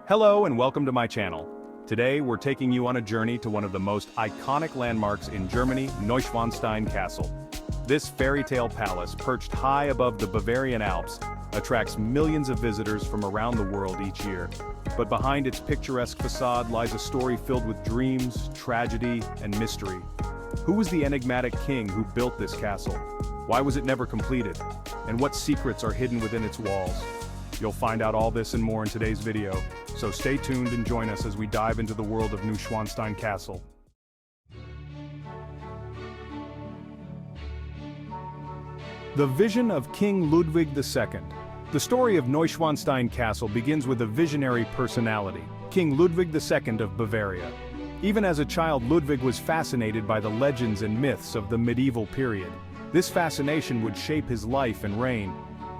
Hello and welcome to my channel. Today we're taking you on a journey to one of the most iconic landmarks in Germany, Neuschwanstein Castle. This fairy tale palace, perched high above the Bavarian Alps, attracts millions of visitors from around the world each year. But behind its picturesque facade lies a story filled with dreams, tragedy, and mystery. Who was the enigmatic king who built this castle? Why was it never completed? And what secrets are hidden within its walls? You'll find out all this and more in today's video, so stay tuned and join us as we dive into the world of Neuschwanstein Castle. The vision of King Ludwig II. The story of Neuschwanstein Castle begins with a visionary personality, King Ludwig II of Bavaria. Even as a child, Ludwig was fascinated by the legends and myths of the medieval period. This fascination would shape his life and reign.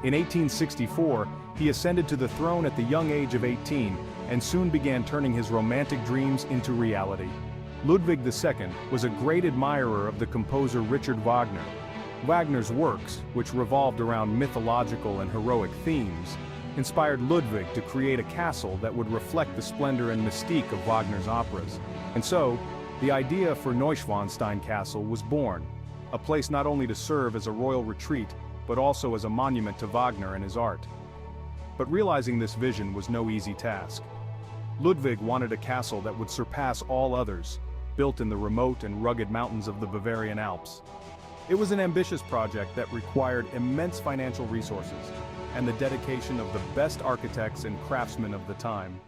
In 1864, he ascended to the throne at the young age of 18, and soon began turning his romantic dreams into reality. Ludwig II was a great admirer of the composer Richard Wagner. Wagner's works, which revolved around mythological and heroic themes, inspired Ludwig to create a castle that would reflect the splendor and mystique of Wagner's operas. And so, the idea for Neuschwanstein Castle was born, a place not only to serve as a royal retreat, but also as a monument to Wagner and his art. But realizing this vision was no easy task. Ludwig wanted a castle that would surpass all others, built in the remote and rugged mountains of the Bavarian Alps. It was an ambitious project that required immense financial resources and the dedication of the best architects and craftsmen of the time.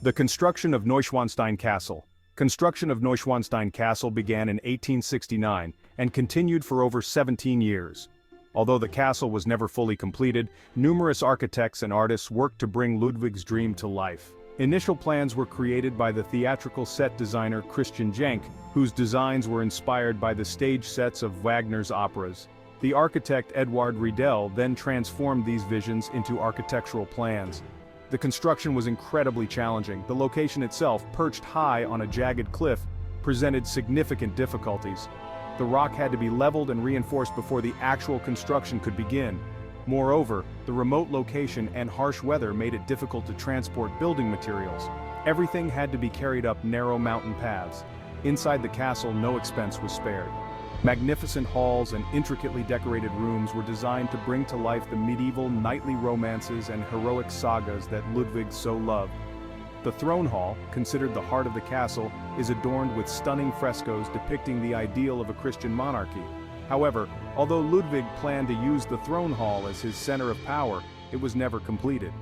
The construction of Neuschwanstein Castle. Construction of Neuschwanstein Castle began in 1869 and continued for over 17 years. Although the castle was never fully completed, numerous architects and artists worked to bring Ludwig's dream to life. Initial plans were created by the theatrical set designer Christian Jank, whose designs were inspired by the stage sets of Wagner's operas. The architect Eduard Riedel then transformed these visions into architectural plans. The construction was incredibly challenging. The location itself, perched high on a jagged cliff, presented significant difficulties. The rock had to be leveled and reinforced before the actual construction could begin. Moreover, the remote location and harsh weather made it difficult to transport building materials. Everything had to be carried up narrow mountain paths. Inside the castle, no expense was spared. Magnificent halls and intricately decorated rooms were designed to bring to life the medieval knightly romances and heroic sagas that Ludwig so loved. The throne hall, considered the heart of the castle, is adorned with stunning frescoes depicting the ideal of a Christian monarchy. However, although Ludwig planned to use the throne hall as his center of power, it was never completed.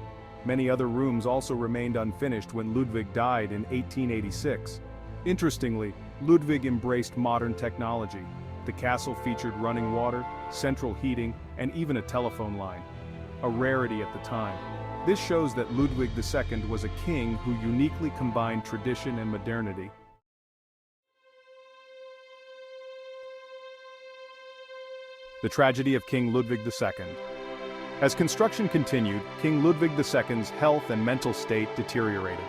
Many other rooms also remained unfinished when Ludwig died in 1886. Interestingly, Ludwig embraced modern technology. The castle featured running water, central heating, and even a telephone line. A rarity at the time. This shows that Ludwig II was a king who uniquely combined tradition and modernity. The tragedy of King Ludwig II. As construction continued, King Ludwig II's health and mental state deteriorated.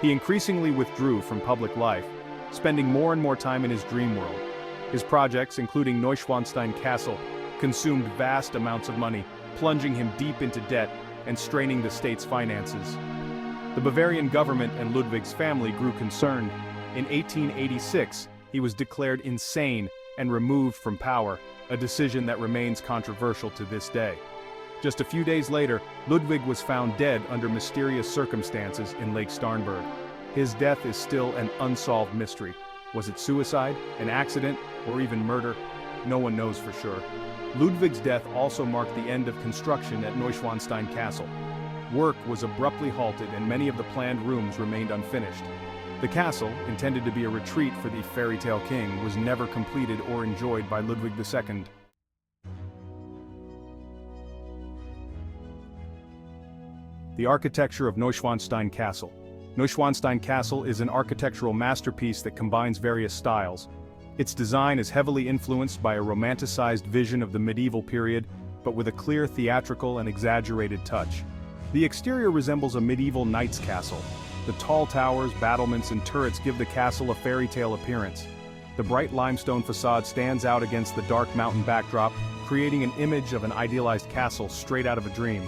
He increasingly withdrew from public life, spending more and more time in his dream world. His projects, including Neuschwanstein Castle, consumed vast amounts of money, plunging him deep into debt and straining the state's finances. The Bavarian government and Ludwig's family grew concerned. In 1886, he was declared insane and removed from power, a decision that remains controversial to this day. Just a few days later, Ludwig was found dead under mysterious circumstances in Lake Starnberg. His death is still an unsolved mystery. Was it suicide, an accident, or even murder? No one knows for sure. Ludwig's death also marked the end of construction at Neuschwanstein Castle. Work was abruptly halted and many of the planned rooms remained unfinished. The castle, intended to be a retreat for the fairy tale king, was never completed or enjoyed by Ludwig II. The architecture of Neuschwanstein Castle. Neuschwanstein Castle is an architectural masterpiece that combines various styles. Its design is heavily influenced by a romanticized vision of the medieval period, but with a clear theatrical and exaggerated touch. The exterior resembles a medieval knight's castle. The tall towers, battlements, and turrets give the castle a fairy tale appearance. The bright limestone facade stands out against the dark mountain backdrop, creating an image of an idealized castle straight out of a dream.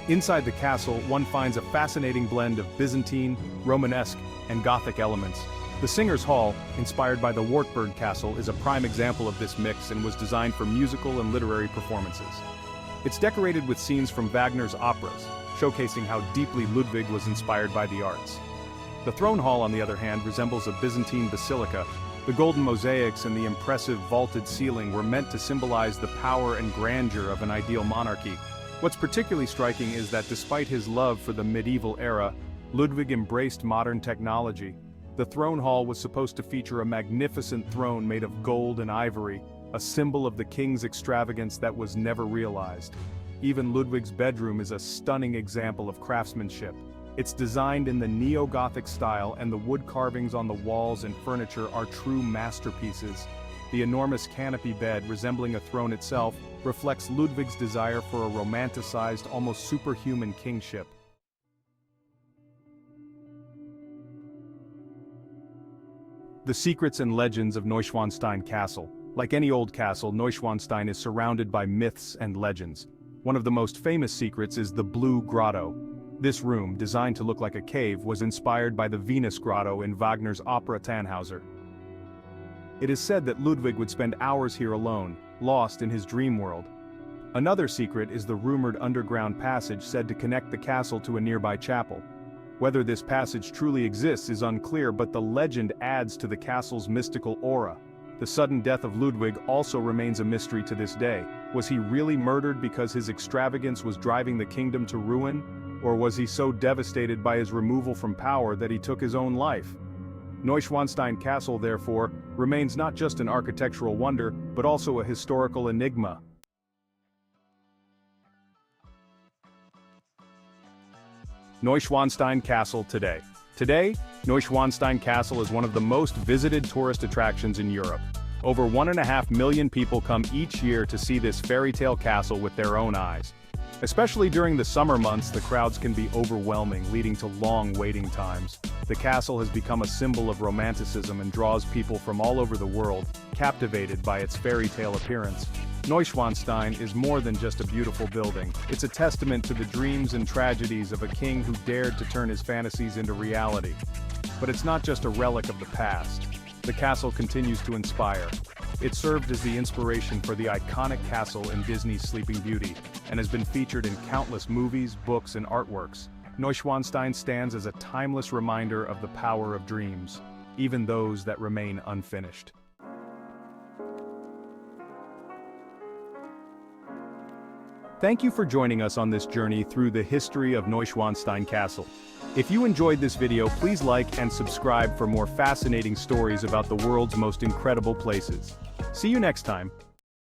Inside the castle, one finds a fascinating blend of Byzantine, Romanesque, and Gothic elements. The Singers' Hall, inspired by the Wartburg Castle, is a prime example of this mix and was designed for musical and literary performances. It's decorated with scenes from Wagner's operas, showcasing how deeply Ludwig was inspired by the arts. The Throne Hall, on the other hand, resembles a Byzantine basilica. The golden mosaics and the impressive vaulted ceiling were meant to symbolize the power and grandeur of an ideal monarchy. What's particularly striking is that despite his love for the medieval era, Ludwig embraced modern technology. The Throne Hall was supposed to feature a magnificent throne made of gold and ivory, a symbol of the king's extravagance that was never realized. Even Ludwig's bedroom is a stunning example of craftsmanship. It's designed in the neo-Gothic style, and the wood carvings on the walls and furniture are true masterpieces. The enormous canopy bed, resembling a throne itself, reflects Ludwig's desire for a romanticized, almost superhuman kingship. The secrets and legends of Neuschwanstein Castle. Like any old castle, Neuschwanstein is surrounded by myths and legends. One of the most famous secrets is the Blue Grotto. This room, designed to look like a cave, was inspired by the Venus Grotto in Wagner's opera Tannhauser. It is said that Ludwig would spend hours here alone, lost in his dream world. Another secret is the rumored underground passage said to connect the castle to a nearby chapel. Whether this passage truly exists is unclear, but the legend adds to the castle's mystical aura. The sudden death of Ludwig also remains a mystery to this day. Was he really murdered because his extravagance was driving the kingdom to ruin? Or was he so devastated by his removal from power that he took his own life? Neuschwanstein Castle, therefore, remains not just an architectural wonder, but also a historical enigma. Neuschwanstein Castle today. Today, Neuschwanstein Castle is one of the most visited tourist attractions in Europe. Over 1.5 million people come each year to see this fairy tale castle with their own eyes. Especially during the summer months, the crowds can be overwhelming, leading to long waiting times. The castle has become a symbol of romanticism and draws people from all over the world, captivated by its fairy tale appearance. Neuschwanstein is more than just a beautiful building. It's a testament to the dreams and tragedies of a king who dared to turn his fantasies into reality. But it's not just a relic of the past. The castle continues to inspire. It served as the inspiration for the iconic castle in Disney's Sleeping Beauty, and has been featured in countless movies, books, and artworks. Neuschwanstein stands as a timeless reminder of the power of dreams, even those that remain unfinished. Thank you for joining us on this journey through the history of Neuschwanstein Castle. If you enjoyed this video, please like and subscribe for more fascinating stories about the world's most incredible places. See you next time.